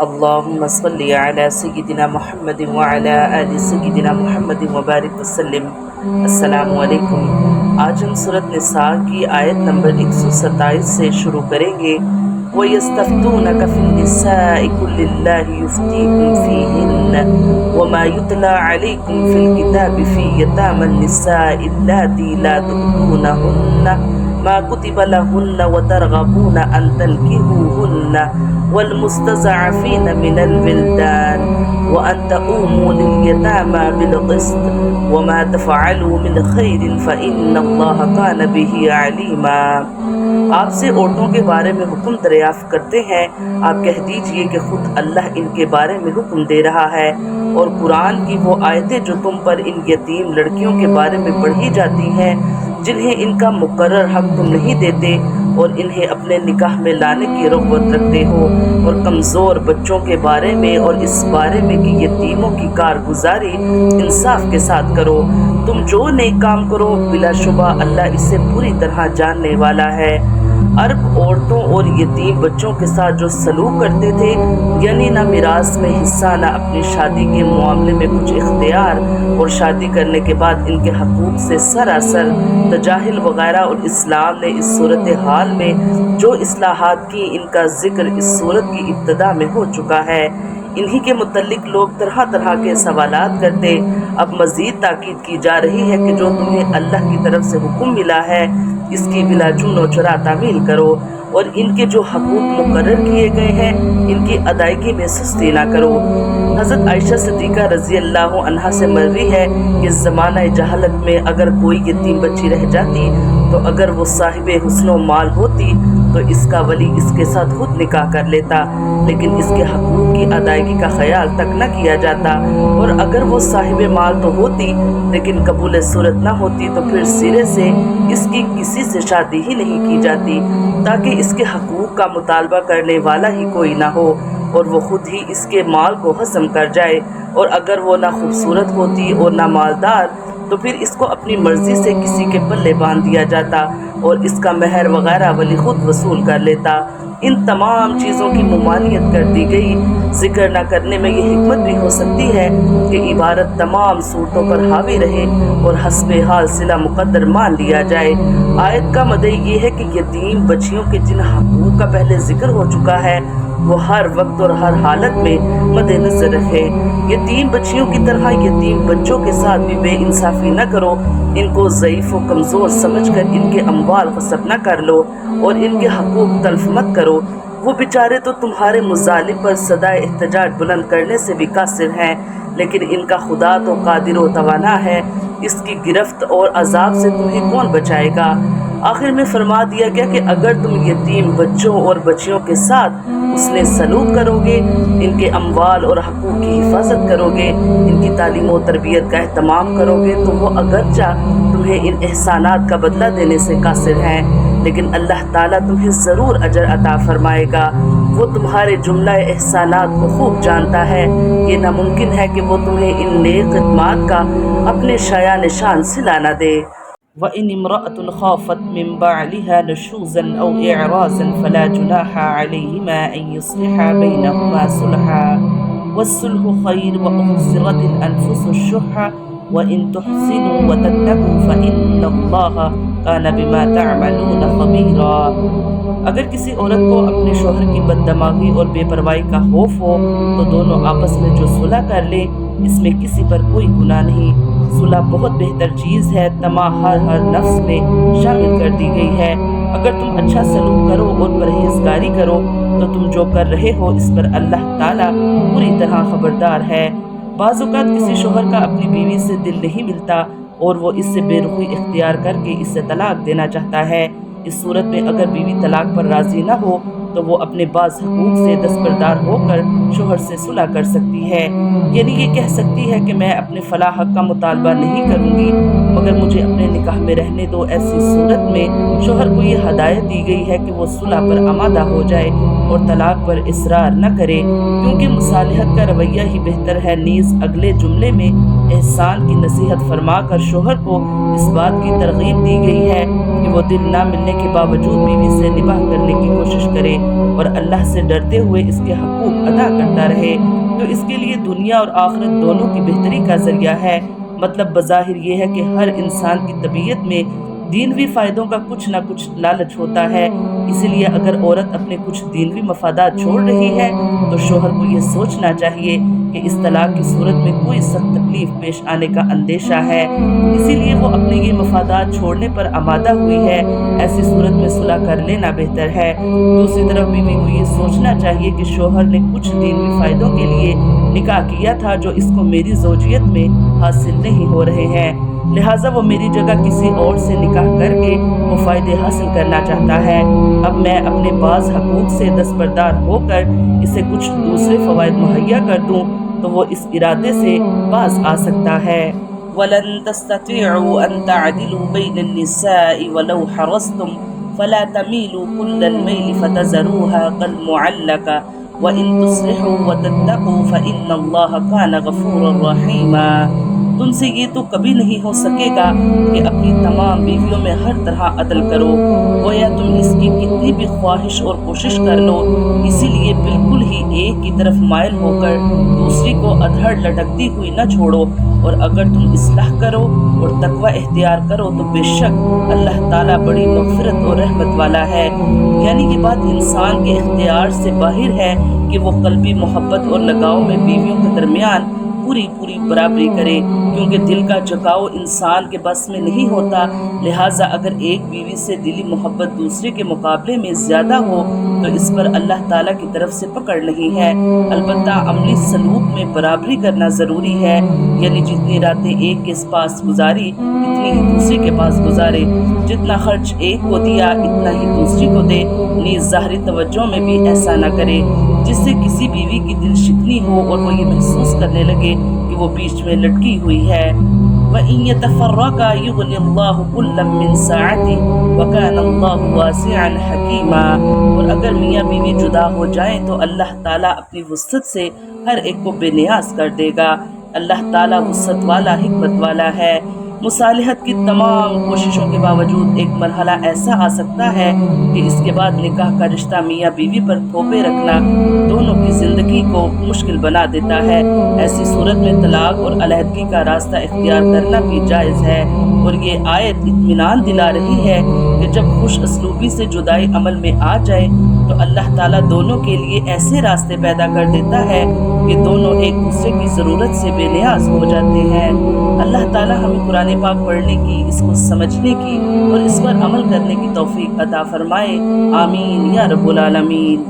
اللهم صل على سيدنا محمد وعلى آل سيدنا محمد وبارک وسلم۔ السلام علیکم۔ آج ہم سورۃ نساء کی آیت نمبر 127 سے شروع کریں گے۔ وَيَسْتَفْتُونَكَ فِي النِّسَاءِ قُلِ اللَّهُ يُفْتِيكُمْ فِيهِنَّ وَمَا يُتْلَى عَلَيْكُمْ فِي الْكِتَابِ فِي يَتَامَى النِّسَاءِ اللَّاتِي لَا تُؤْتُونَهُنَّ ما كتب لهن وترغبون أن تنكحوهن والمستضعفين من الولدان وأن تقوموا لليتامى بالقسط وما تفعلوا من خير فإن الله كان به عليما۔ آپ سے عورتوں کے بارے میں حکم دریافت کرتے ہیں، آپ کہہ دیجئے کہ خود اللہ ان کے بارے میں حکم دے رہا ہے، اور قرآن کی وہ آیتیں جو تم پر ان یتیم لڑکیوں کے بارے میں پڑھی جاتی ہیں جنہیں ان کا مقرر حق تم نہیں دیتے اور انہیں اپنے نکاح میں لانے کی رغبت رکھتے ہو، اور کمزور بچوں کے بارے میں اور اس بارے میں کہ یتیموں کی کارگزاری انصاف کے ساتھ کرو۔ تم جو نیک کام کرو بلا شبہ اللہ اسے پوری طرح جاننے والا ہے۔ عرب عورتوں اور یتیم بچوں کے ساتھ جو سلوک کرتے تھے، یعنی نہ میراث میں حصہ، نہ اپنی شادی کے معاملے میں کچھ اختیار، اور شادی کرنے کے بعد ان کے حقوق سے سراسر تجاہل وغیرہ، اور اسلام نے اس صورتحال میں جو اصلاحات کی ان کا ذکر اس صورت کی ابتدا میں ہو چکا ہے۔ انہی کے متعلق لوگ طرح طرح کے سوالات کرتے۔ اب مزید تاکید کی جا رہی ہے کہ جو تمہیں اللہ کی طرف سے حکم ملا ہے اس کی بلا چون و چرا تعمیل کرو، اور ان کے جو حقوق مقرر کیے گئے ہیں ان کی ادائیگی میں سستی نہ کرو۔ حضرت عائشہ صدیقہ رضی اللہ عنہا سے مروی ہے کہ زمانہ جہالت میں اگر کوئی یتیم بچی رہ جاتی تو اگر وہ صاحب حسن و مال ہوتی تو اس کا ولی اس کے ساتھ خود نکاح کر لیتا، لیکن اس کے حقوق کی ادائیگی کا خیال تک نہ کیا جاتا، اور اگر وہ صاحب مال تو ہوتی لیکن قبول صورت نہ ہوتی تو پھر سرے سے اس کی کسی سے شادی ہی نہیں کی جاتی تاکہ اس کے حقوق کا مطالبہ کرنے والا ہی کوئی نہ ہو اور وہ خود ہی اس کے مال کو ہضم کر جائے، اور اگر وہ نہ خوبصورت ہوتی اور نہ مالدار تو پھر اس کو اپنی مرضی سے کسی کے پلے باندھ دیا جاتا اور اس کا مہر وغیرہ ولی خود وصول کر لیتا۔ ان تمام چیزوں کی ممانعت کر دی گئی۔ ذکر نہ کرنے میں یہ حکمت بھی ہو سکتی ہے کہ عبارت تمام صورتوں پر حاوی رہے اور حسب حال صلہ مقدر مان لیا جائے۔ آیت کا مدعی یہ ہے کہ یتیم بچیوں کے جن حقوق کا پہلے ذکر ہو چکا ہے وہ ہر وقت اور ہر حالت میں مد نظر رکھے۔ یتیم بچیوں کی طرح یتیم بچوں کے ساتھ بھی بے انصافی نہ کرو، ان کو ضعیف و کمزور سمجھ کر ان کے اموال غصب نہ کر لو اور ان کے حقوق تلف مت کرو۔ وہ بیچارے تو تمہارے مظالم پر صدائے احتجاج بلند کرنے سے بھی قاصر ہیں، لیکن ان کا خدا تو قادر و توانا ہے، اس کی گرفت اور عذاب سے تمہیں کون بچائے گا۔ آخر میں فرما دیا گیا کہ اگر تم یتیم بچوں اور بچیوں کے ساتھ حسن سلوک کرو گے، ان کے اموال اور حقوق کی حفاظت کرو گے، ان کی تعلیم و تربیت کا اہتمام کرو گے تو وہ اگرچہ تمہیں ان احسانات کا بدلہ دینے سے قاصر ہیں، لیکن اللہ تعالیٰ تمہیں ضرور اجر عطا فرمائے گا۔ وہ تمہارے جملہ احسانات کو خوب جانتا ہے، یہ ناممکن ہے کہ وہ تمہیں ان نیک خدمات کا اپنے شایع نشان سلا نہ دے۔ وَإِنِ امْرَأَةٌ خَافَتْ مِنْ بَعْلِهَا نُشُوزًا أَوْ إِعْرَاضًا فَلَا جُنَاحَ عَلَيْهِمَا أَنْ يُصْلِحَا بَيْنَهُمَا صُلْحًا وَالصُّلْحُ خَيْرٌ وَأُحْضِرَتِ الْأَنْفُسُ الشُّحَّ وَإِنْ تُحْسِنُوا وَتَتَّقُوا فَإِنَّ اللَّهَ كَانَ بِمَا تَعْمَلُونَ خَبِيرًا۔ اگر کسی عورت کو اپنے شوہر کی بددماغی اور بے پرواہی کا خوف ہو تو دونوں آپس میں جو صلح کر لے، اس میں کسی پر کوئی گناہ نہیں۔ صلح بہت بہتر چیز ہے، طمع ہر نفس میں شامل کر دی گئی ہے۔ اگر تم اچھا سلوک کرو اور پرہیزگاری کرو تو تم جو کر رہے ہو اس پر اللہ تعالیٰ پوری طرح خبردار ہے۔ بعض اوقات کسی شوہر کا اپنی بیوی سے دل نہیں ملتا اور وہ اس سے بے رخی اختیار کر کے اسے طلاق دینا چاہتا ہے۔ اس صورت میں اگر بیوی طلاق پر راضی نہ ہو تو وہ اپنے بعض حقوق سے دستبردار ہو کر شوہر سے صلح کر سکتی ہے، یعنی یہ کہہ سکتی ہے کہ میں اپنے فلاں حق کا مطالبہ نہیں کروں گی مگر مجھے اپنے نکاح میں رہنے دو۔ ایسی صورت میں شوہر کو یہ ہدایت دی گئی ہے کہ وہ صلح پر آمادہ ہو جائے اور طلاق پر اصرار نہ کرے، کیونکہ مصالحت کا رویہ ہی بہتر ہے۔ نیز اگلے جملے میں احسان کی نصیحت فرما کر شوہر کو اس بات کی ترغیب دی گئی ہے کہ وہ دل نہ ملنے کے باوجود بیوی سے نباہ کرنے کی کوشش کرے اور اللہ سے ڈرتے ہوئے اس کے حقوق ادا کرتا رہے تو اس کے لیے دنیا اور آخرت دونوں کی بہتری کا ذریعہ ہے۔ مطلب بظاہر یہ ہے کہ ہر انسان کی طبیعت میں دینوی فائدوں کا کچھ نہ کچھ لالچ ہوتا ہے، اسی لیے اگر عورت اپنے کچھ دینوی مفادات چھوڑ رہی ہے تو شوہر کو یہ سوچنا چاہیے کہ اس طلاق کی صورت میں کوئی سخت تکلیف پیش آنے کا اندیشہ ہے، اسی لیے وہ اپنے یہ مفادات چھوڑنے پر آمادہ ہوئی ہے۔ ایسی صورت میں صلح کر لینا بہتر ہے۔ دوسری طرف بیوی کو یہ سوچنا چاہیے کہ شوہر نے کچھ دینوی فائدوں کے لیے نکاح کیا تھا جو اس کو میری زوجیت میں حاصل نہیں ہو رہے ہیں، لہٰذا وہ میری جگہ کسی اور سے نکاح کر کے وہ فائدے حاصل کرنا چاہتا ہے۔ اب میں اپنے بعض حقوق سے دستبردار ہو کر اسے کچھ دوسرے فوائد مہیا کر دوں تو وہ اس ارادے سے باز آ سکتا ہے۔ وَلَن تَسْتَطِيعُوا أَن تَعْدِلُوا بَيْنَ النِّسَاءِ وَلَوْ حَرَصْتُمْ فَلَا تَمِيلُوا كُلَّ الْمَيْلِ فَتَذَرُوهَا كَالْمُعَلَّقَةِ وَإِن تُصْلِحُوا وَتَتَّقُوا فَإِنَّ اللَّهَ كَانَ غَفُورًا رَحِيمًا۔ تم سے یہ تو کبھی نہیں ہو سکے گا کہ اپنی تمام بیویوں میں ہر طرح عدل کرو، گویا تم اس کی کتنی بھی خواہش اور کوشش کر لو، اسی لیے بالکل ہی ایک کی طرف مائل ہو کر دوسری کو ادھڑ لٹکتی ہوئی نہ چھوڑو، اور اگر تم اصلاح کرو اور تقوی اختیار کرو تو بے شک اللہ تعالیٰ بڑی مغفرت اور رحمت والا ہے۔ یعنی یہ بات انسان کے اختیار سے باہر ہے کہ وہ قلبی محبت اور لگاؤ میں بیویوں کے درمیان پوری برابری کرے، کیونکہ دل کا جھکاؤ انسان کے بس میں نہیں ہوتا، لہٰذا اگر ایک بیوی سے دلی محبت دوسرے کے مقابلے میں زیادہ ہو تو اس پر اللہ تعالیٰ کی طرف سے پکڑ نہیں ہے۔ البتہ عملی سلوک میں برابری کرنا ضروری ہے، یعنی جتنی راتیں ایک کے پاس گزاری اتنی ہی دوسری کے پاس گزارے، جتنا خرچ ایک کو دیا اتنا ہی دوسری کو دے، نیز ظاہری توجہ میں بھی ایسا نہ کرے جس سے کسی بیوی کی دل شکنی ہو اور وہ یہ محسوس کرنے لگے کہ وہ بیچ میں لٹکی ہوئی ہے۔ وَإِن يَتَفَرَّقَا يُغْنِ اللَّهُ كُلًّا مِّن سَعَتِهِ وَكَانَ اللَّهُ وَاسِعًا حَكِيمًا۔ اور اگر میاں بیوی جدا ہو جائیں تو اللہ تعالیٰ اپنی وسعت سے ہر ایک کو بے نیاز کر دے گا، اللہ تعالیٰ وسعت والا حکمت والا ہے۔ مصالحت کی تمام کوششوں کے باوجود ایک مرحلہ ایسا آ سکتا ہے کہ اس کے بعد نکاح کا رشتہ میاں بیوی پر تھوپے رکھنا دونوں کی زندگی کو مشکل بنا دیتا ہے۔ ایسی صورت میں طلاق اور علیحدگی کا راستہ اختیار کرنا بھی جائز ہے، اور یہ آیت اطمینان دلا رہی ہے کہ جب خوش اسلوبی سے جدائی عمل میں آ جائے تو اللہ تعالیٰ دونوں کے لیے ایسے راستے پیدا کر دیتا ہے کہ دونوں ایک دوسرے کی ضرورت سے بے نیاز ہو جاتے ہیں۔ اللہ تعالیٰ ہمیں قرآن پاک پڑھنے کی، اس کو سمجھنے کی اور اس پر عمل کرنے کی توفیق عطا فرمائے، آمین یا رب العالمین۔